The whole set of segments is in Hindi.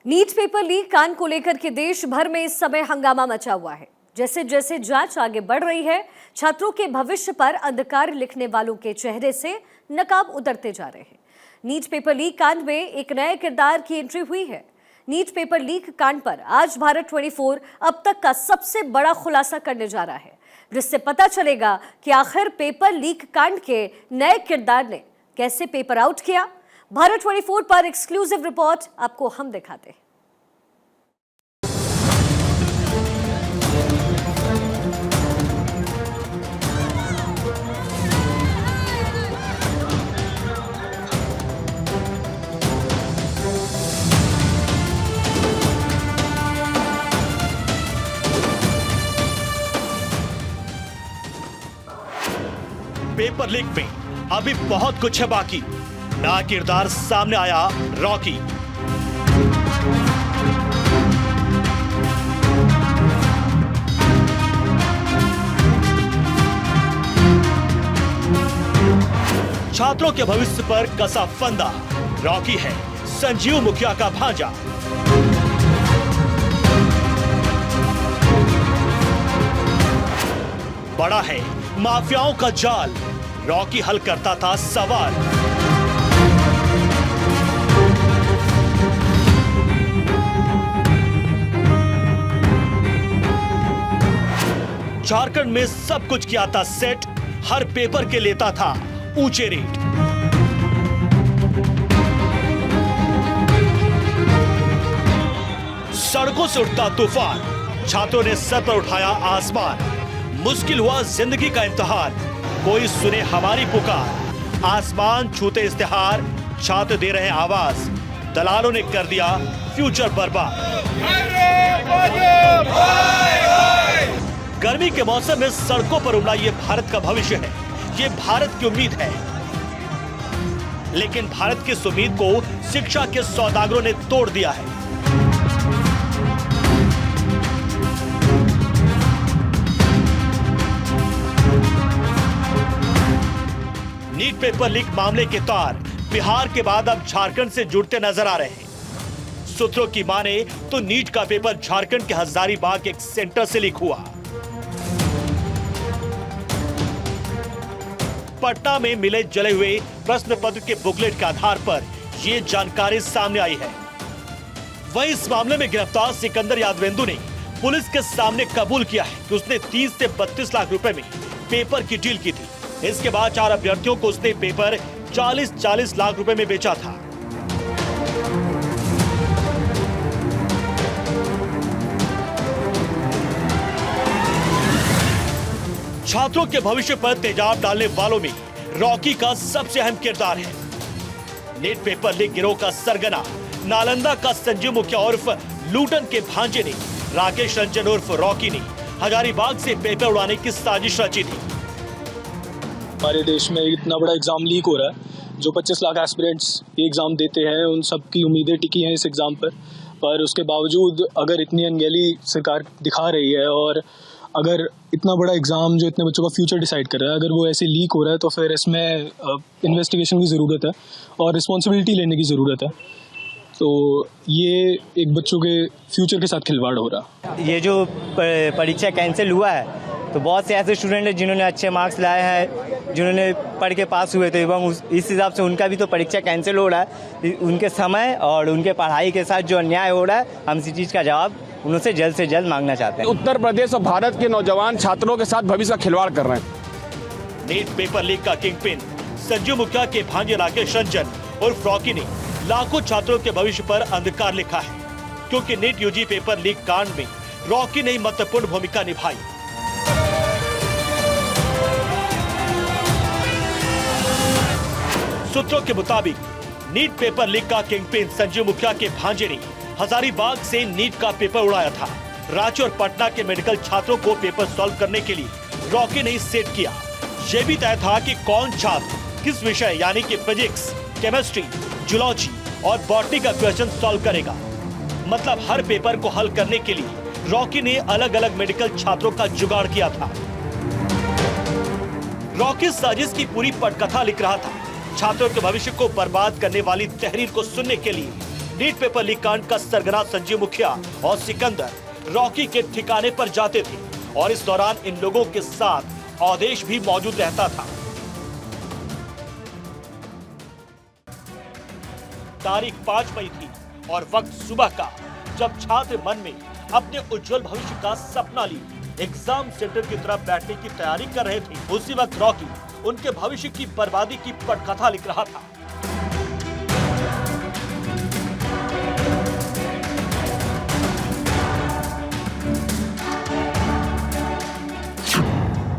नीट पेपर लीक कांड को लेकर के देश भर में इस समय हंगामा मचा हुआ है। जैसे जैसे जांच आगे बढ़ रही है, छात्रों के भविष्य पर अंधकार लिखने वालों के चेहरे से नकाब उतरते जा रहे हैं। नीट पेपर लीक कांड में एक नए किरदार की एंट्री हुई है। नीट पेपर लीक कांड पर आज भारत 24 अब तक का सबसे बड़ा खुलासा करने जा रहा है, जिससे पता चलेगा कि आखिर पेपर लीक कांड के नए किरदार ने कैसे पेपर आउट किया। भारत 24 पर एक्सक्लूसिव रिपोर्ट आपको हम दिखाते हैं। पेपर लीक में अभी बहुत कुछ है बाकी। नया किरदार सामने आया, रॉकी। छात्रों के भविष्य पर कसा फंदा। रॉकी है संजीव मुखिया का भांजा। बड़ा है माफियाओं का जाल। रॉकी हल करता था सवाल। झारखंड में सब कुछ किया था सेट। हर पेपर के लेता था ऊंचे रेट। सड़कों से उठता तूफान, छात्रों ने सर पर उठाया आसमान। मुश्किल हुआ जिंदगी का इम्तिहान, कोई सुने हमारी पुकार। आसमान छूते इस्तेहार, छात्र दे रहे आवाज। दलालों ने कर दिया फ्यूचर बर्बाद। गर्मी के मौसम में सड़कों पर उमड़ा ये भारत का भविष्य है, ये भारत की उम्मीद है। लेकिन भारत की इस उम्मीद को शिक्षा के सौदागरों ने तोड़ दिया है। नीट पेपर लीक मामले के तार बिहार के बाद अब झारखंड से जुड़ते नजर आ रहे हैं। सूत्रों की माने तो नीट का पेपर झारखंड के हजारीबाग एक सेंटर से लीक हुआ। पटना में मिले जले हुए प्रश्न पत्र के बुकलेट के आधार पर यह जानकारी सामने आई है। वहीं इस मामले में गिरफ्तार सिकंदर यादवेंदु ने पुलिस के सामने कबूल किया है कि उसने 30 से 32 लाख रुपए में पेपर की डील की थी। इसके बाद 4 अभ्यर्थियों को उसने पेपर 40-40 लाख रुपए में बेचा था। छात्रों के भविष्य पर तेजाब डालने वालों में रॉकी का सबसे अहम किरदार है। नीट पेपर लीक गिरोह का सरगना नालंदा का संजीव मुखिया उर्फ लूटन के भांजे ने, राकेश रंजन उर्फ रॉकी ने हजारीबाग से पेपर उड़ाने की साजिश रची थी। हमारे देश में इतना बड़ा एग्जाम लीक हो रहा है, जो 25 लाख एस्पिरेंट्स ये एग्जाम देते हैं, उन सब की उम्मीदें टिकी हैं इस एग्जाम पर उसके बावजूद अगर इतनी अनगहली सरकार दिखा रही है और अगर इतना बड़ा एग्जाम जो इतने बच्चों का फ्यूचर डिसाइड कर रहा है, अगर वो ऐसे लीक हो रहा है तो फिर इसमें इन्वेस्टिगेशन की ज़रूरत है और रिस्पॉन्सिबिलिटी लेने की ज़रूरत है। तो ये एक बच्चों के फ्यूचर के साथ खिलवाड़ हो रहा है। ये जो परीक्षा कैंसिल हुआ है तो बहुत से ऐसे स्टूडेंट हैं जिन्होंने अच्छे मार्क्स लाए हैं, जिन्होंने पढ़ के पास हुए थे, एवं इस हिसाब से उनका भी तो परीक्षा कैंसिल हो रहा है। उनके समय और उनके पढ़ाई के साथ जो अन्याय हो रहा है, हम इसी चीज़ का जवाब उनसे जल्द से जल्द मांगना चाहते हैं। उत्तर प्रदेश और भारत के नौजवान छात्रों के साथ भविष्य का खिलवाड़ कर रहे हैं। नीट पेपर लीक का किंगपिन संजीव मुखिया के भांजे राकेश रंजन उर्फ रॉकी ने लाखों छात्रों के भविष्य पर अंधकार लिखा है, क्योंकि नीट यूजी पेपर लीक कांड में रॉकी ने महत्वपूर्ण भूमिका निभाई। सूत्रों के मुताबिक नीट पेपर लीक का किंगपिन संजीव मुखिया के भांजे ने हजारीबाग से नीट का पेपर उड़ाया था। रांची और पटना के मेडिकल छात्रों को पेपर सॉल्व करने के लिए रॉकी ने सेट किया। यह भी तय था कि कौन छात्र किस विषय यानी कि फिजिक्स, केमिस्ट्री, जूलॉजी और बॉटनी का क्वेश्चन सॉल्व करेगा। मतलब हर पेपर को हल करने के लिए रॉकी ने अलग अलग मेडिकल छात्रों का जुगाड़ किया था। रॉकी साजिश की पूरी पटकथा लिख रहा था। छात्रों के भविष्य को बर्बाद करने वाली तहरीर को सुनने के लिए नीट पेपर लीक कांड का सरगना संजीव मुखिया और सिकंदर रॉकी के ठिकाने पर जाते थे और इस दौरान इन लोगों के साथ अवधेश भी मौजूद रहता था। तारीख 5 मई थी और वक्त सुबह का, जब छात्र मन में अपने उज्जवल भविष्य का सपना लिए एग्जाम सेंटर की तरफ बैठने की तैयारी कर रहे थे। उसी वक्त रॉकी उनके भविष्य की बर्बादी की पटकथा लिख रहा था।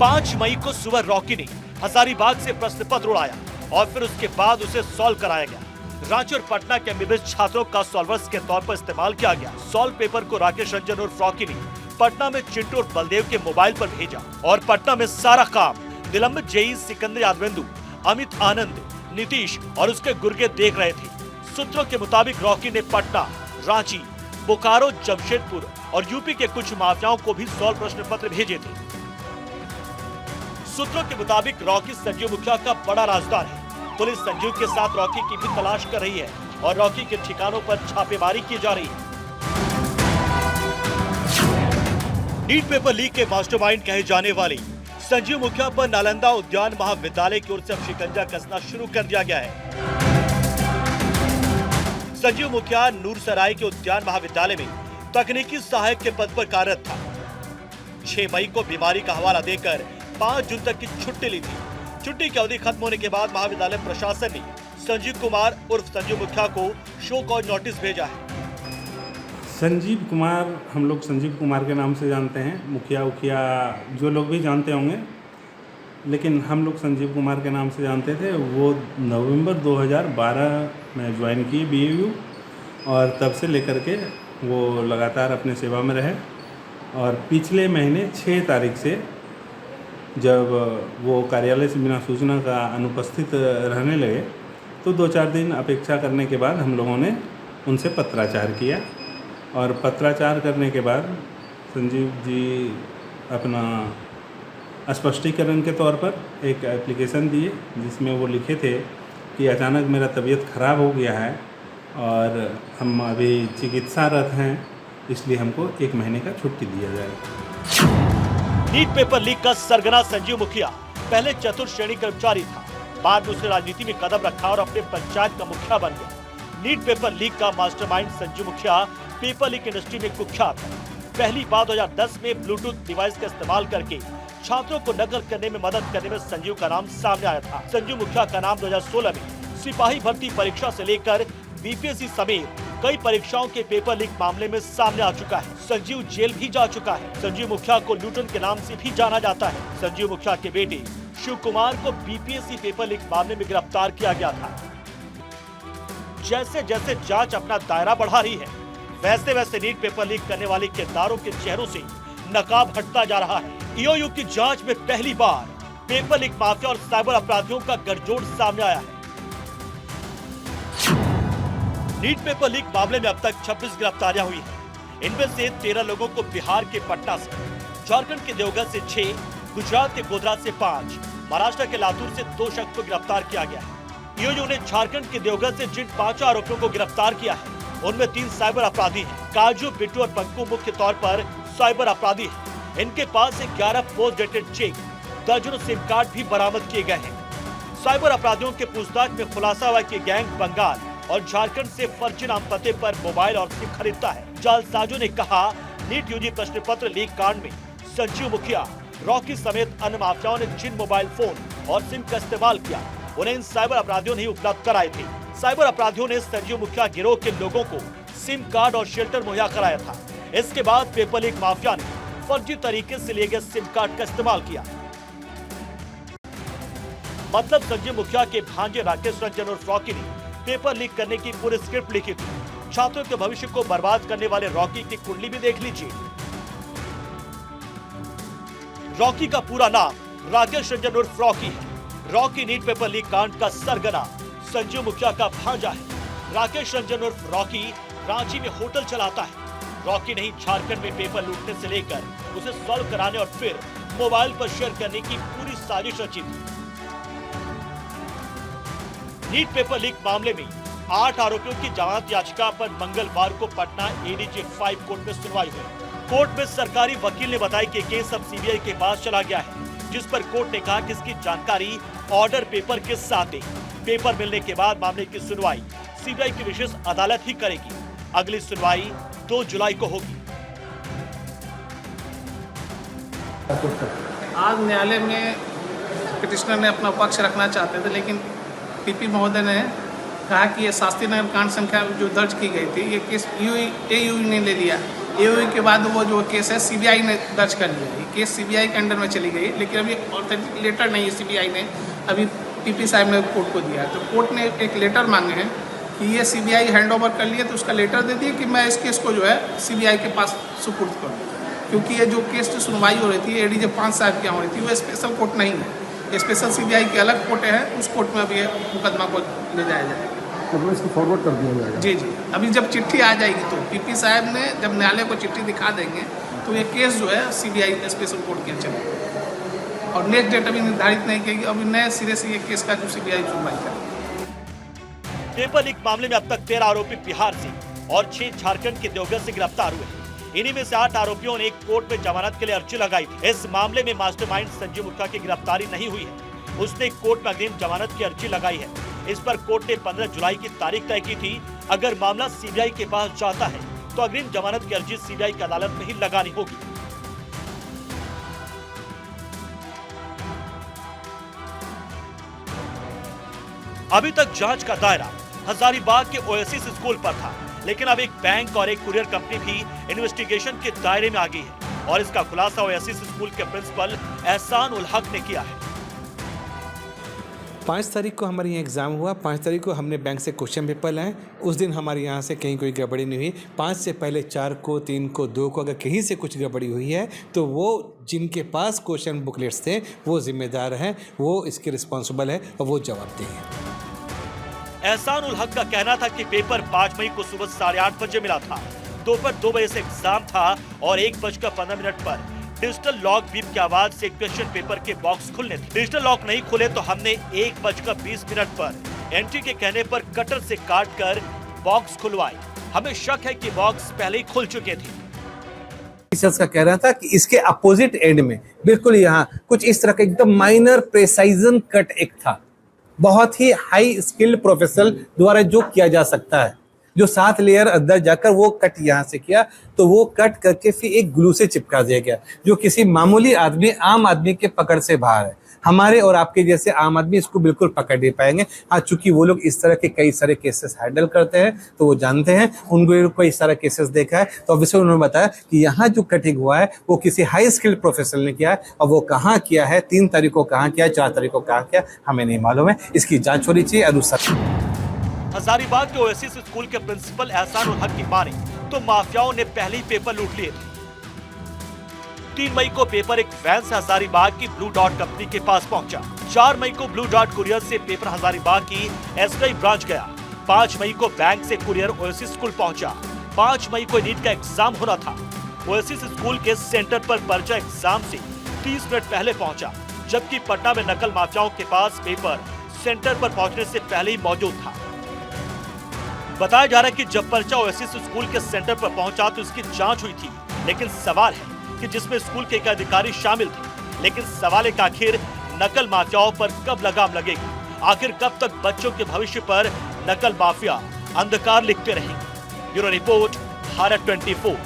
पांच मई को सुबह रॉकी ने हजारीबाग से प्रश्न पत्र उड़ाया और फिर उसके बाद उसे सॉल्व कराया गया। रांची और पटना के एमबीबीएस छात्रों का सॉल्वर्स के तौर पर इस्तेमाल किया गया। सॉल्व पेपर को राकेश रंजन और रॉकी ने पटना में चिंटू और बलदेव के मोबाइल पर भेजा और पटना में सारा काम निलंबित जेई सिकंदर यादवेंदु, अमित आनंद, नीतीश और उसके गुर्गे देख रहे थे। सूत्रों के मुताबिक रॉकी ने पटना, रांची, बोकारो, जमशेदपुर और यूपी के कुछ माफियाओं को भी सॉल्व प्रश्न पत्र भेजे थे। सूत्रों के मुताबिक रॉकी संजीव मुखिया का बड़ा राजदार है। पुलिस संजीव के साथ रॉकी की भी तलाश कर रही है और रॉकी के ठिकानों पर छापेमारी की जा रही है। नीट पेपर लीक के मास्टरमाइंड कहे जाने वाले संजीव मुखिया पर नालंदा उद्यान महाविद्यालय की ओर से अब शिकंजा कसना शुरू कर दिया गया है। संजीव मुखिया नूरसराय के उद्यान महाविद्यालय में तकनीकी सहायक के पद पर कार्यरत था। 6 मई को बीमारी का हवाला देकर 5 जून तक की छुट्टी ली थी। छुट्टी की अवधि खत्म होने के बाद महाविद्यालय प्रशासन ने संजीव कुमार उर्फ संजीव मुखिया को शो कॉज नोटिस भेजा है। संजीव कुमार, हम लोग संजीव कुमार के नाम से जानते हैं। मुखिया उखिया जो लोग भी जानते होंगे, लेकिन हम लोग संजीव कुमार के नाम से जानते थे। वो नवंबर 2012 में ज्वाइन किए BAU और तब से लेकर के वो लगातार अपने सेवा में रहे। और पिछले महीने 6 तारीख से जब वो कार्यालय से बिना सूचना का अनुपस्थित रहने लगे तो 2-4 दिन अपेक्षा करने के बाद हम लोगों ने उनसे पत्राचार किया और पत्राचार करने के बाद संजीव जी अपना स्पष्टीकरण के तौर पर एक एप्लीकेशन दिए जिसमें वो लिखे थे कि अचानक मेरा तबीयत खराब हो गया है और हम अभी चिकित्सारत हैं, इसलिए हमको 1 महीने का छुट्टी दिया जाए। नीट पेपर लीक का सरगना संजीव मुखिया पहले चतुर्थ श्रेणी कर्मचारी था। बाद में उसने राजनीति में कदम रखा और अपने पंचायत का मुखिया बन गया। नीट पेपर लीक का मास्टरमाइंड संजीव मुखिया पेपर लीक इंडस्ट्री में कुख्यात है। पहली बार 2010 में ब्लूटूथ डिवाइस का इस्तेमाल करके छात्रों को नकल करने में मदद करने में संजीव का नाम सामने आया था। संजीव मुखिया का नाम 2016 में सिपाही भर्ती परीक्षा से लेकर बीपीएससी समेत कई परीक्षाओं के पेपर लीक मामले में सामने आ चुका है। संजीव जेल भी जा चुका है। संजीव मुखिया को लूटन के नाम से भी जाना जाता है। संजीव मुखिया के बेटे शिव कुमार को बीपीएससी पेपर लीक मामले में गिरफ्तार किया गया था। जैसे जैसे जांच अपना दायरा बढ़ा रही है, वैसे वैसे नीट पेपर लीक करने वाले किरदारों के चेहरों से नकाब हटता जा रहा है। ईओयू की जांच में पहली बार पेपर लीक माफिया और साइबर अपराधियों का गठजोड़ सामने आया है। नीट पेपर लीक मामले में अब तक 26 गिरफ्तारियां हुई हैं। इनमें से 13 लोगों को बिहार के पटना से, झारखंड के देवघर से 6, गुजरात के गोधरा से 5, महाराष्ट्र के लातूर से 2 शख्स को गिरफ्तार किया गया है। ईओयू ने झारखंड के देवघर से जिन 5 आरोपियों को गिरफ्तार किया है, उनमें 3 साइबर अपराधी हैं। काजू, बिट्टू और पंकु मुख्य तौर पर साइबर अपराधी हैं। इनके पास से 11 पोस्ट डेटेड चेक, दर्जनों सिम कार्ड भी बरामद किए गए हैं। साइबर अपराधियों के पूछताछ में खुलासा हुआ कि गैंग बंगाल और झारखंड से फर्जी नाम पते पर मोबाइल और सिम खरीदता है। जालसाजों ने कहा, नीट यूजी प्रश्न पत्र लीक कांड में संजीव मुखिया, रॉकी समेत अन्य माफियाओं ने जिन मोबाइल फोन और सिम का इस्तेमाल किया, उन्हें इन साइबर अपराधियों ने उपलब्ध कराए थे। साइबर अपराधियों ने संजीव मुखिया गिरोह के लोगों को सिम कार्ड और शेल्टर मुहैया कराया था। इसके बाद पेपर लीक माफिया ने फर्जी तरीके से लिए गए सिम कार्ड का इस्तेमाल किया। मतलब संजीव मुखिया के भांजे राकेश रंजन और रॉकी ने पेपर लीक करने की पूरी स्क्रिप्ट लिखी थी। छात्रों के भविष्य को बर्बाद करने वाले रॉकी की कुंडली भी देख लीजिए। रॉकी का पूरा नाम राकेश रंजन उर्फ रॉकी है। रॉकी नीट पेपर लीक कांड का सरगना संजीव मुखिया का भांजा है। राकेश रंजन उर्फ रॉकी रांची में होटल चलाता है। रॉकी ने झारखंड में पेपर लूटने से लेकर उसे सॉल्व कराने और फिर मोबाइल पर शेयर करने की पूरी साजिश रची थी। नीट पेपर लीक मामले में 8 आरोपियों की जमानत याचिका पर मंगलवार को पटना एडीजे 5 कोर्ट में सुनवाई हुई। कोर्ट में सरकारी वकील ने बताया कि केस अब सीबीआई के पास चला गया है, जिस पर कोर्ट ने कहा कि इसकी जानकारी ऑर्डर पेपर के साथ दे। पेपर मिलने के बाद मामले की सुनवाई सीबीआई की विशेष अदालत ही करेगी। अगली सुनवाई 2 जुलाई को होगी। आज न्यायालय में पिटिशनर ने अपना पक्ष रखना चाहते थे, लेकिन पीपी महोदय ने कहा कि ये शास्त्री नगर कांड संख्या जो दर्ज की गई थी, ये केस एयूई ने ले लिया। एयूई के बाद वो जो केस है सीबीआई ने दर्ज कर लिया। ये केस सीबीआई के अंडर में चली गई, लेकिन अभी ऑथेंटिक लेटर नहीं है सीबीआई ने अभी पीपी साहब ने कोर्ट को दिया। तो कोर्ट ने एक लेटर मांगे हैं कि ये सीबीआई हैंड ओवर कर लिए, तो उसका लेटर दे दिए कि मैं इस केस को जो है सीबीआई के पास सुपुर्द करूँ, क्योंकि ये जो केस की सुनवाई हो रही थी एडीजे 5 साहब की हो रही थी, वो स्पेशल कोर्ट नहीं है। स्पेशल सीबीआई की अलग कोर्ट है, उस कोर्ट में अभी ये मुकदमा को ले जाया जाएगा। मतलब इसको फॉरवर्ड कर दिया जाएगा। जी जी, अभी जब चिट्ठी आ जाएगी तो पीपी साहब ने जब न्यायालय को चिट्ठी दिखा देंगे तो ये केस जो है सीबीआई स्पेशल कोर्ट के चलेगा। और नेक्स्ट डेट अभी निर्धारित नहीं की, अभी नए सिरे से ये केस का जो सीबीआई सुनवाई करेगी। पेपर लीक मामले में अब तक 13 आरोपी बिहार से और 6 झारखंड के देवघर से गिरफ्तार हुए। इन्हीं में से 8 आरोपियों ने कोर्ट में जमानत के लिए अर्जी लगाई थी। इस मामले में मास्टरमाइंड संजीव मुखिया की गिरफ्तारी नहीं हुई है। उसने कोर्ट में अग्रिम जमानत की अर्जी लगाई है। इस पर कोर्ट ने 15 जुलाई की तारीख तय की थी। अगर मामला सीबीआई के पास जाता है तो अग्रिम जमानत की अर्जी सीबीआई की अदालत में ही लगानी होगी। अभी तक जांच का दायरा हजारीबाग के ओएसिस स्कूल पर था, लेकिन अब एक बैंक और एक कुरियर कंपनी भी इन्वेस्टिगेशन के दायरे में आ गई है और इसका खुलासा ओएसिस स्कूल के प्रिंसिपल एहसान उल हक ने किया है। 5 तारीख को हमारे यहाँ एग्ज़ाम हुआ। 5 तारीख को हमने बैंक से क्वेश्चन पेपर लाए। उस दिन हमारे यहाँ से कहीं कोई गड़बड़ी नहीं हुई। 5 से पहले 4 को, 3 को, 2 को अगर कहीं से कुछ गड़बड़ी हुई है तो वो जिनके पास क्वेश्चन बुकलेट्स थे वो जिम्मेदार हैं, वो इसके रिस्पॉन्सिबल है और वो जवाबदेह है। एहसान उल हक का कहना था कि पेपर 5 मई को सुबह 8:30 बजे मिला था। दोपहर 2 बजे से एग्जाम था और 1:15 पर डिजिटल लॉक बीप की आवाज से क्वेश्चन पेपर के बॉक्स खुलने थे। डिजिटल लॉक नहीं खुले तो हमने 1:20 पर एंट्री के कहने पर कटर से काट कर बॉक्स खुलवाए। हमें शक है कि बॉक्स पहले ही खुल चुके थे। टीचर्स का कहना था कि इसके अपोजिट एंड में बिल्कुल यहाँ कुछ इस तरह का एकदम माइनर प्रेसाइजन कट एक था, बहुत ही हाई स्किल्ड प्रोफेशनल द्वारा जो किया जा सकता है, जो 7 लेयर अंदर जाकर वो कट यहाँ से किया तो वो कट करके फिर एक ग्लू से चिपका दिया गया, जो किसी मामूली आदमी, आम आदमी के पकड़ से बाहर है। हमारे और आपके जैसे आम आदमी इसको बिल्कुल पकड़ नहीं पाएंगे। हाँ, चूंकि वो लोग इस तरह के कई सारे केसेस हैंडल करते हैं तो वो जानते हैं, उनको इस तरह केसेस देखा है, तो ऑब्वियसली उन्होंने बताया कि यहाँ जो कटिंग हुआ है वो किसी हाई स्किल्ड प्रोफेशनल ने किया है और वो कहाँ किया है, 3 तारीख को कहाँ किया, 4 तारीख को कहाँ किया, हमें नहीं मालूम है। इसकी जाँच होनी चाहिए। हजारीबाग के ओएसिस स्कूल के प्रिंसिपल एहसान उल हक की माने तो माफियाओं ने पहले ही पेपर लूट लिए थे। 3 मई को पेपर एक वैन से हजारीबाग की ब्लू डॉट कंपनी के पास पहुंचा। 4 मई को ब्लू डॉट कुरियर से पेपर हजारीबाग की एसबीआई ब्रांच गया। 5 मई को बैंक से कुरियर ओएसिस स्कूल पहुंचा। 5 मई को नीट का एग्जाम होना था। ओएसिस स्कूल के सेंटर पर पर्चा एग्जाम से 30 मिनट पहले पहुंचा, जबकि पटना में नकल माफियाओं के पास पेपर सेंटर पर पहुंचने से पहले ही मौजूद था। बताया जा रहा है कि जब पर्चा ओएसिस स्कूल के सेंटर पर पहुंचा तो इसकी जांच हुई थी, लेकिन सवाल है कि जिसमें स्कूल के एक अधिकारी शामिल थे। लेकिन सवाल है कि आखिर नकल माफियाओं पर कब लगाम लगेगी? आखिर कब तक बच्चों के भविष्य पर नकल माफिया अंधकार लिखते रहेंगे? Bureau report, Bharat 24।